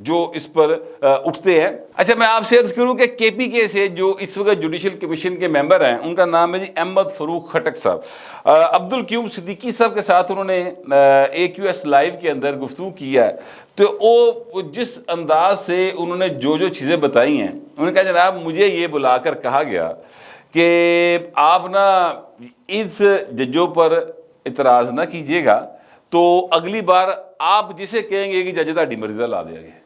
جو اس پر اٹھتے ہیں۔ اچھا میں آپ سے عرض کروں کہ کے پی کے سے جو اس وقت جوڈیشل کمیشن کے ممبر ہیں ان کا نام ہے جی احمد فروخ خٹک صاحب۔ عبدالقیوم صدیقی صاحب کے ساتھ انہوں نے AQS لائیو کے اندر گفتگو کیا ہے، تو وہ جس انداز سے انہوں نے جو چیزیں بتائی ہیں، انہوں نے کہا جناب مجھے یہ بلا کر کہا گیا کہ آپ نا اس ججوں پر اعتراض نہ کیجیے گا، تو اگلی بار آپ جسے کہیں گے کہ جج تہاڈی مرضی دا لا دیا گیا۔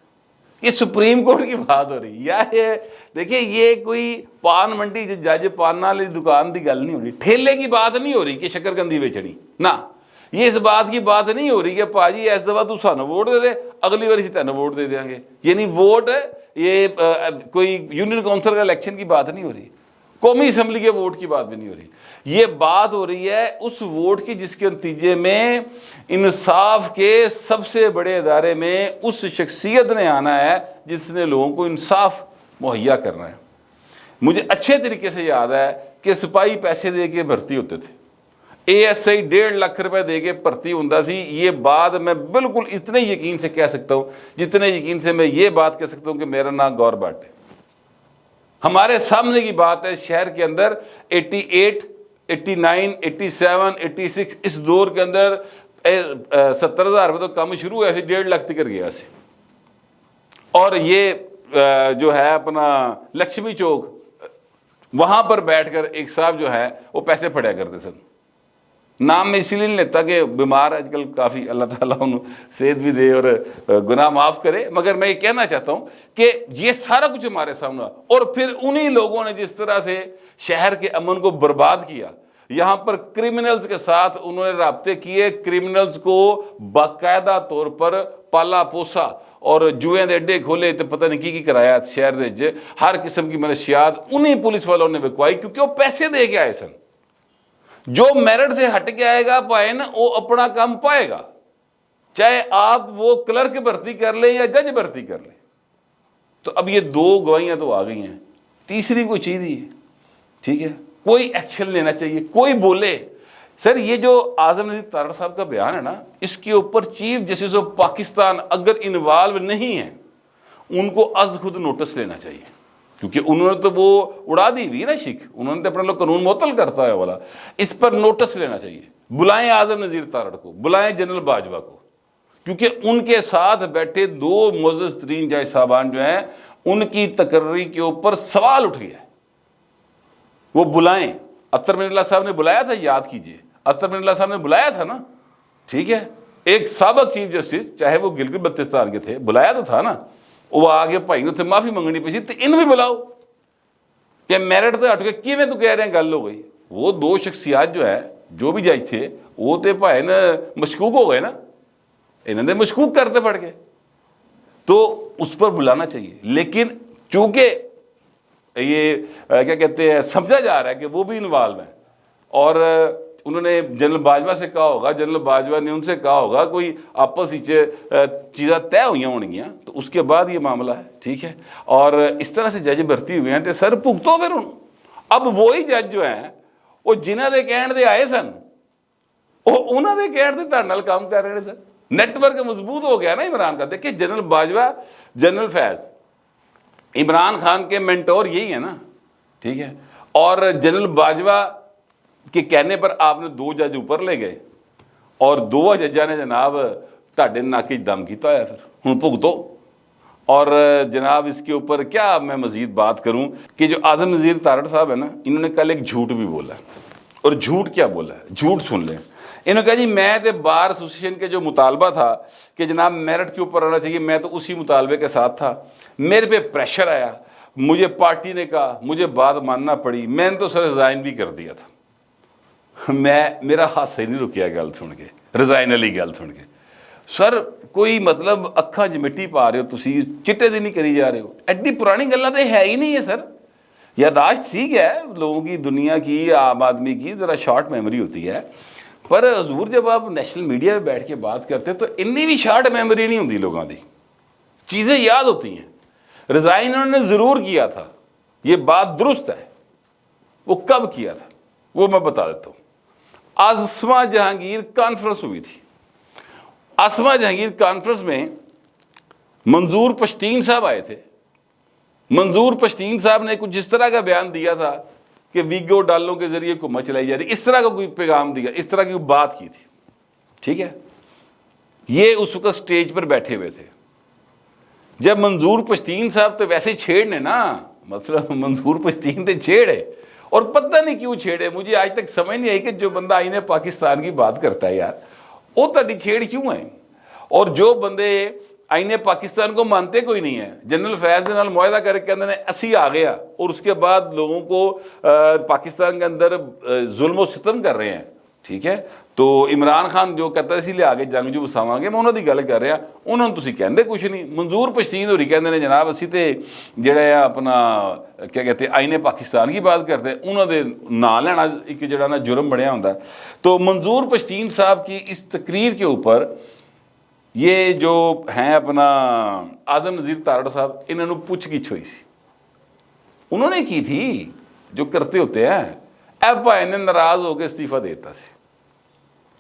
یہ سپریم کورٹ کی بات ہو رہی ہے، دیکھیں یہ کوئی پان منڈی جج پان والی دکان دی گل نہیں ہو رہی، ٹھیلے کی بات نہیں ہو رہی کہ شکرکندی بیچنی، نہ یہ اس بات کی بات نہیں ہو رہی کہ پاجی اس دفعہ تو سانو ووٹ دے دے، اگلی بار اسی تینوں ووٹ دے دیں گے۔ یعنی ووٹ یہ کوئی یونین کونسل کا الیکشن کی بات نہیں ہو رہی، قومی اسمبلی کے ووٹ کی بات بھی نہیں ہو رہی، یہ بات ہو رہی ہے اس ووٹ کی جس کے نتیجے میں انصاف کے سب سے بڑے ادارے میں اس شخصیت نے آنا ہے جس نے لوگوں کو انصاف مہیا کرنا ہے۔ مجھے اچھے طریقے سے یاد ہے کہ سپاہی پیسے دے کے بھرتی ہوتے تھے، ASI 1.5 لاکھ روپے دے کے بھرتی ہوتا تھی۔ یہ بات میں بالکل اتنے یقین سے کہہ سکتا ہوں جتنے یقین سے میں یہ بات کہہ سکتا ہوں کہ میرا نام گور بٹ ہے۔ ہمارے سامنے کی بات ہے، شہر کے اندر 88 89 87 86 اس دور کے اندر 70,000 روپے تو کم شروع ہے، 1.5 لاکھ تک گیا سی۔ اور یہ جو ہے اپنا لکشمی چوک، وہاں پر بیٹھ کر ایک صاحب جو ہے وہ پیسے پھڑیا کرتے سن۔ نام میں اسی لیے نہیں لیتا کہ بیمار آج کل کافی، اللہ تعالیٰ انہوں صحت بھی دے اور گناہ معاف کرے، مگر میں یہ کہنا چاہتا ہوں کہ یہ سارا کچھ ہمارے سامنے، اور پھر انہی لوگوں نے جس طرح سے شہر کے امن کو برباد کیا، یہاں پر کرمنلز کے ساتھ انہوں نے رابطے کیے، کرمنلز کو باقاعدہ طور پر پالا پوسا اور جوئیں دے اڈے کھولے تو پتہ نہیں کی کرایا شہر دے وچ، ہر قسم کی منشیات انہی پولیس والوں نے بکوائی، کیونکہ وہ پیسے دے کے آئے سن۔ جو میرٹ سے ہٹ کے آئے گا پائے نا وہ اپنا کام پائے گا، چاہے آپ وہ کلرک بھرتی کر لیں یا جج بھرتی کر لیں۔ تو اب یہ 2 گواہیاں تو آ گئی ہیں، تیسری کوئی چیز نہیں ہے، ٹھیک ہے، کوئی ایکشن لینا چاہیے، کوئی بولے۔ سر یہ جو اعظم نذیر تارڑ صاحب کا بیان ہے نا، اس کے اوپر چیف جسٹس آف پاکستان اگر انوالو نہیں ہے، ان کو از خود نوٹس لینا چاہیے، کیونکہ انہوں نے تو وہ اڑا دی ہوئی نا شک، انہوں نے تو اپنا لوگ قانون معطل کرتا ہے والا، اس پر نوٹس لینا چاہیے۔ بلائیں اعظم نذیر تارڑ کو، بلائیں جنرل باجوہ کو، کیونکہ ان کے ساتھ بیٹھے 2 معزز ترین جج صاحبان جو ہیں ان کی تقرری کے اوپر سوال اٹھ گیا ہے، وہ بلائیں۔ اطہر من اللہ صاحب نے بلایا تھا، یاد کیجئے، اطہر من اللہ صاحب نے بلایا تھا نا، ٹھیک ہے، ایک سابق چیف جسٹس، چاہے وہ گلگت بلتستان کے تھے، بلایا تو تھا نا، وہ آگے بھائی نے معافی منگنی پی سی، تو ان بھی بلاؤ کہ میرٹ سے ہٹ کے کیویں تو کہہ رہے ہیں گل ہو گئی۔ وہ 2 شخصیات جو ہے، جو بھی جج تھے، وہ تو بھائی نے مشکوک ہو گئے نا، انہوں نے مشکوک کرتے پڑ گئے، تو اس پر بلانا چاہیے۔ لیکن چونکہ یہ کیا کہتے ہیں سمجھا جا رہا ہے کہ وہ بھی انوالو ہیں، اور انہوں نے جنرل باجوہ سے کہا ہوگا، جنرل باجوہ نے ان سے کہا ہوگا، کوئی آپس چیزیں طے ہوئی ہونگیاں، تو اس کے بعد یہ معاملہ ہے، ٹھیک ہے۔ اور اس طرح سے جج بھرتی ہوئے ہیں تو سر بھگتو پھر ان۔ اب وہی جج جو ہیں وہ جنہاں دے کہن دے آئے سن، وہ انہاں دے کہن دے تہاڈے نال کام کر رہے سن۔ نیٹ ورک مضبوط ہو گیا نا عمران کا۔ دیکھیں جنرل باجوہ، جنرل فیض، عمران خان کے مینٹور یہی ہے نا، ٹھیک ہے، اور جنرل باجوہ کے کہنے پر آپ نے 2 جج اوپر لے گئے، اور 2 ججاں نے جناب تہاڈے ناک وچ دم کیتا ہوا، پھر ہن بھگتو۔ اور جناب اس کے اوپر کیا میں مزید بات کروں کہ جو اعظم نذیر تارڑ صاحب ہے نا، انہوں نے کل ایک جھوٹ بھی بولا ہے، اور جھوٹ کیا بولا ہے، جھوٹ سن لیں۔ انہوں نے کہا جی میں تے بار ایسوسیشن کے جو مطالبہ تھا کہ جناب میرٹ کے اوپر آنا چاہیے، میں تو اسی مطالبے کے ساتھ تھا، میرے پہ پریشر آیا، مجھے پارٹی نے کہا، مجھے بات ماننا پڑی، میں نے تو سر ریزائن بھی کر دیا تھا۔ میرا ہاتھ صحیح نہیں رکیا گل سن کے، ریزائن والی گل سن کے۔ سر کوئی مطلب اکھاں چ مٹی پا رہے ہو تسی، چٹے دی نہیں کری جا رہے ہو، ایڈی پرانی گلاں تے ہے ہی نہیں ہے سر۔ یاداشت ٹھیک ہے لوگوں کی، دنیا کی، عام آدمی کی ذرا شارٹ میموری ہوتی ہے، پر حضور جب آپ نیشنل میڈیا پہ بیٹھ کے بات کرتے تو اتنی بھی شارٹ میموری نہیں ہوتی لوگوں کی، چیزیں یاد ہوتی ہیں۔ ریزائن انہوں نے ضرور کیا تھا، یہ بات درست ہے، وہ کب کیا تھا وہ میں بتا دیتا ہوں۔ اسما جہانگیر کانفرنس ہوئی تھی، اسما جہانگیر کانفرنس میں منظور پشتین صاحب آئے تھے. منظور پشتین صاحب نے کچھ اس طرح کا بیان دیا تھا کہ ویگو ڈالوں کے ذریعے حکومت چلائی جا رہی, اس طرح کا کوئی پیغام دیا, اس طرح کی بات کی تھی. ٹھیک ہے, یہ اس وقت سٹیج پر بیٹھے ہوئے تھے. جب منظور پشتین صاحب تو ویسے چھیڑنے نا, مطلب منظور پشتین تے چھیڑے, اور پتہ نہیں کیوں چھیڑے, مجھے آج تک سمجھ نہیں آئی کہ جو بندہ آئین پاکستان کی بات کرتا ہے یار, وہ تاری چھیڑ کیوں ہے. اور جو بندے آئین پاکستان کو مانتے کوئی نہیں ہے, جنرل فیض کے نال معاہدہ کر کے اندر اسی آ گیا, اور اس کے بعد لوگوں کو پاکستان کے اندر ظلم و ستم کر رہے ہیں. ٹھیک ہے, تو عمران خان جو کہتا ہے اسی لیے آگے جنگ جو وساواں گے, میں انہوں دی گل کر رہا, انہوں نے تسی کہندے کچھ نہیں. منظور پشتین ہوری کہندے نے جناب اسی تے جڑا ہے اپنا کیا کہتے ہیں آئین پاکستان کی بات کرتے ہیں, انہوں دے نام لینا ایک جڑا نا جرم بنیا ہوندا ہے. تو منظور پشتین صاحب کی اس تقریر کے اوپر یہ جو ہیں اپنا اعظم نذیر تارڑ صاحب, انہوں نے پوچھ گچھ ہوئی سی, انہوں نے کی تھی جو کرتے ہوتے ہیں. ایف آئی نے ناراض ہو کے استعفیٰ دیتا سی.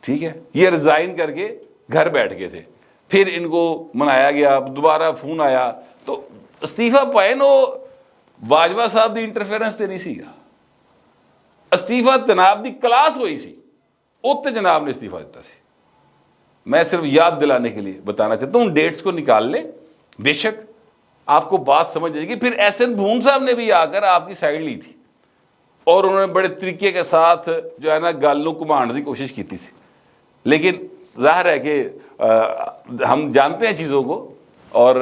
ٹھیک ہے, یہ ریزائن کر کے گھر بیٹھ گئے تھے, پھر ان کو منایا گیا, دوبارہ فون آیا تو استعفیٰ پائے نو. باجوہ صاحب دی انٹرفیرنس تے نہیں سی گا, استعفیٰ جناب دی کلاس ہوئی سی, اوتے جناب نے استعفیٰ دیتا سی. میں صرف یاد دلانے کے لیے بتانا چاہتا ہوں, ڈیٹس کو نکال لیں, بے شک آپ کو بات سمجھ جائے گی. پھر ایس این بھون صاحب نے بھی آ کر آپ کی سائڈ لی تھی, اور انہوں نے بڑے طریقے کے ساتھ جو ہے نا گل نو گھمانے کی کوشش کی تھی. لیکن ظاہر ہے کہ ہم جانتے ہیں چیزوں کو, اور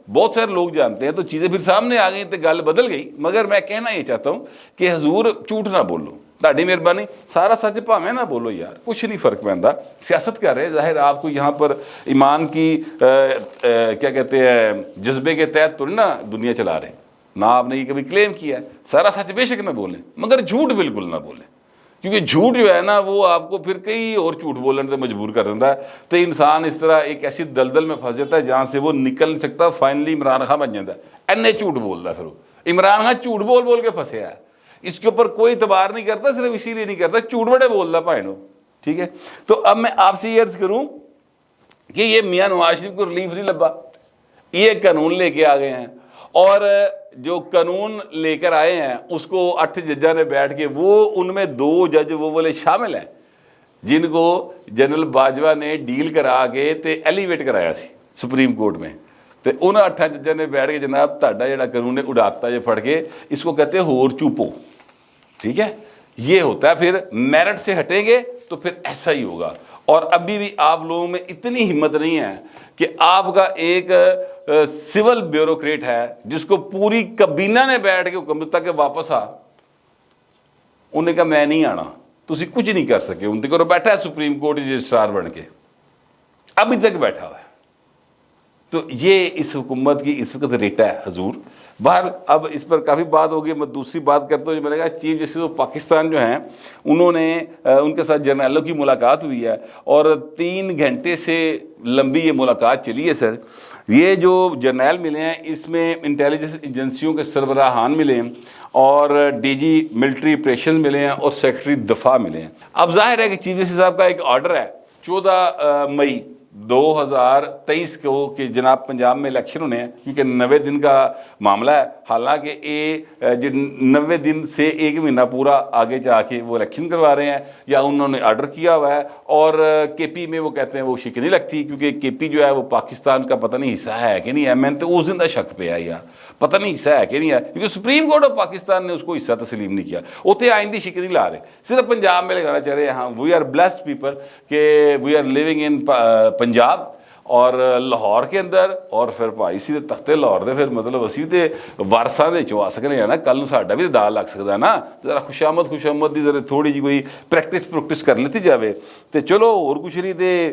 بہت سارے لوگ جانتے ہیں, تو چیزیں پھر سامنے آ گئیں تو گل بدل گئی. مگر میں کہنا یہ چاہتا ہوں کہ حضور جھوٹ نہ بولو, تہاڈی مہربانی, سارا سچ بھاویں نہ بولو یار, کچھ نہیں فرق پیندا. سیاست کر رہے, ظاہر آپ کو یہاں پر ایمان کی کیا کہتے ہیں جذبے کے تحت تو نا دنیا چلا رہے ہیں نہ. آپ نے یہ کبھی کلیم کیا ہے, سارا سچ بے شک نہ بولیں, مگر جھوٹ بالکل نہ بولیں, کیونکہ جھوٹ جو ہے نا وہ آپ کو پھر کئی اور جھوٹ بولنے سے مجبور کر دیتا ہے. تو انسان اس طرح ایک ایسی دلدل میں پھنس جاتا ہے جہاں سے وہ نکل نہیں سکتا. فائنلی عمران خان بن جاتا ہے, اینے جھوٹ بولتا ہے. پھر وہ عمران خان جھوٹ بول بول کے پھنسے ہے, اس کے اوپر کوئی اعتبار نہیں کرتا, صرف اسی لیے نہیں کرتا جھوٹ بڑے بولتا پائنو. ٹھیک ہے, تو اب میں آپ سے یہ عرض کروں کہ یہ میاں نواز شریف کو ریلیف نہیں لبا, یہ قانون لے کے آ گئے ہیں, اور جو قانون لے کر آئے ہیں اس کو 8 ججاں نے بیٹھ کے, وہ ان میں 2 جج وہ والے شامل ہیں جن کو جنرل باجوہ نے ڈیل کرا کے تے ایلیویٹ کرایا سی سپریم کورٹ میں. تو ان 8 ججاں نے بیٹھ کے جناب تہاڈا جڑا قانون ہے اڑاتا ہے پڑھ کے, اس کو کہتے ہیں ہور چوپو. ٹھیک ہے, یہ ہوتا ہے. پھر میرٹ سے ہٹیں گے تو پھر ایسا ہی ہوگا. اور ابھی بھی آپ لوگوں میں اتنی ہمت نہیں ہے کہ آپ کا ایک سول بیوروکریٹ ہے جس کو پوری کابینہ نے بیٹھ کے حکم دیتا کہ واپس آ, انہوں نے کہا میں نہیں آنا, تسی کچھ نہیں کر سکے. ان کو بیٹھا ہے سپریم کورٹ رجسٹرار بن کے, ابھی تک بیٹھا ہوا ہے. تو یہ اس حکومت کی اس وقت ریٹا ہے حضور. بہر اب اس پر کافی بات ہوگی, میں دوسری بات کرتا ہوں. جو میں نے کہا چیف جسٹس آف پاکستان جو ہیں انہوں نے ان کے ساتھ جرنیلوں کی ملاقات ہوئی ہے, اور 3 گھنٹے سے لمبی یہ ملاقات چلی ہے. سر یہ جو جرنیل ملے ہیں اس میں انٹیلیجنس ایجنسیوں کے سربراہان ملے ہیں, اور ڈی جی ملٹری آپریشن ملے ہیں, اور سیکرٹری دفاع ملے ہیں. اب ظاہر ہے کہ چیف جسٹس صاحب کا ایک آرڈر ہے 14 مئی 2023 کو کہ جناب پنجاب میں الیکشن ہونے ہیں, کیونکہ 90 دن کا معاملہ ہے. حالانکہ یہ 90 دن سے 1 مہینہ پورا آگے جا کے وہ الیکشن کروا رہے ہیں, یا انہوں نے آرڈر کیا ہوا ہے. اور کے پی میں وہ کہتے ہیں وہ شک نہیں لگتی, کیونکہ کے پی جو ہے وہ پاکستان کا پتہ نہیں حصہ ہے کہ نہیں ہے. میں نے تو اس دن کا شک پہ آئی یار, پتہ نہیں حصہ ہے کہ نہیں ہے, کیونکہ سپریم کورٹ آف پاکستان نے اس کو حصہ تسلیم نہیں کیا. اتنے آئندی شک نہیں لا رہے, صرف پنجاب میں لگانا چاہ رہے ہیں. ہاں, وی آر بلیسڈ پیپل کہ we are living in Punjab اور لاہور کے اندر, اور پھر بھائی سی تختے لاہور دے پھر مطلب اسی تے وارساں دے چو آ سکنے ہیں نا, کل نو ساڈا بھی دال لگ سکتا ہے نا. ذرا خوشامد دی ذرا تھوڑی جی کوئی پریکٹس کر لیتی جاوے تے چلو, اور کچھ نہیں تے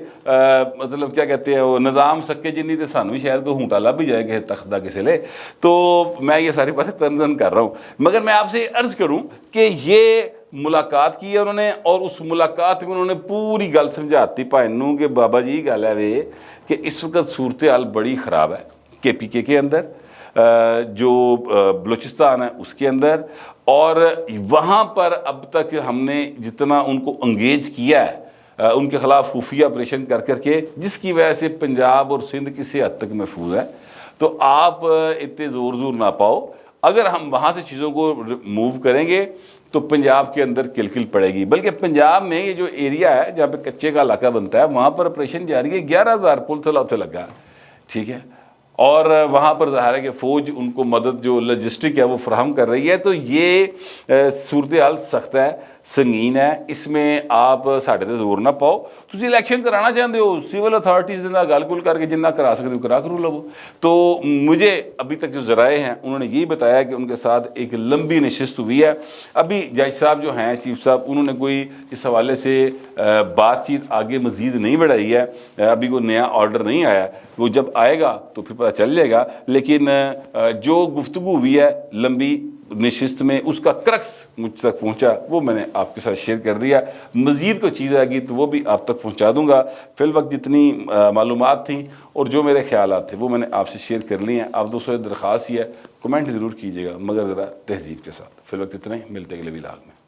مطلب کیا کہتے ہیں وہ نظام سکے جنی تے سانو بھی شاید کوئی ہونٹا لب بھی جائے کہ تخت دا کسے لے. تو میں یہ ساری باتیں تنظیم کر رہا ہوں, مگر میں آپ سے عرض کروں کہ یہ ملاقات کی ہے انہوں نے, اور اس ملاقات میں انہوں نے پوری گل سمجھاتی پائنوں کہ بابا جی گل ہے وے کہ اس وقت صورتحال بڑی خراب ہے کے پی کے اندر, جو بلوچستان ہے اس کے اندر, اور وہاں پر اب تک ہم نے جتنا ان کو انگیج کیا ہے ان کے خلاف خفیہ آپریشن کر کے، جس کی وجہ سے پنجاب اور سندھ کسی حد تک محفوظ ہے. تو آپ اتنے زور نہ پاؤ. اگر ہم وہاں سے چیزوں کو موو کریں گے تو پنجاب کے اندر کلکل پڑے گی. بلکہ پنجاب میں یہ جو ایریا ہے جہاں پہ کچے کا علاقہ بنتا ہے، وہاں پر آپریشن جاری ہے. 11,000 پل تھے لگا، ٹھیک ہے. اور وہاں پر ظاہر ہے کہ فوج ان کو مدد جو لاجسٹک ہے وہ فراہم کر رہی ہے. تو یہ صورتحال سخت ہے، سنگین ہے. اس میں آپ ساڈے تے زور نہ پاؤ. تسی الیکشن کرانا چاہتے ہو، سول اتھارٹیز دے نال گل گل کر کے جنہ کرا سکتے ہو کرا کرو لو. تو مجھے ابھی تک جو ذرائع ہیں انہوں نے یہی بتایا کہ ان کے ساتھ ایک لمبی نشست ہوئی ہے. ابھی جج صاحب جو ہیں، چیف صاحب، انہوں نے کوئی اس حوالے سے بات چیت آگے مزید نہیں بڑھائی ہے. ابھی کوئی نیا آرڈر نہیں آیا. وہ جب آئے گا تو پھر پتہ چل جائے گا. لیکن جو گفتگو ہوئی ہے لمبی نشست میں، اس کا کرکس مجھ تک پہنچا، وہ میں نے آپ کے ساتھ شیئر کر دیا. مزید کوئی چیز آئے گی تو وہ بھی آپ تک پہنچا دوں گا. فی الوقت جتنی معلومات تھیں اور جو میرے خیالات تھے وہ میں نے آپ سے شیئر کر لی ہیں. آپ دوستوں سے درخواست ہی ہے، کمنٹ ضرور کیجیے گا مگر ذرا تہذیب کے ساتھ. فی الوقت اتنا ہی، ملتے اگلے ولاگ میں.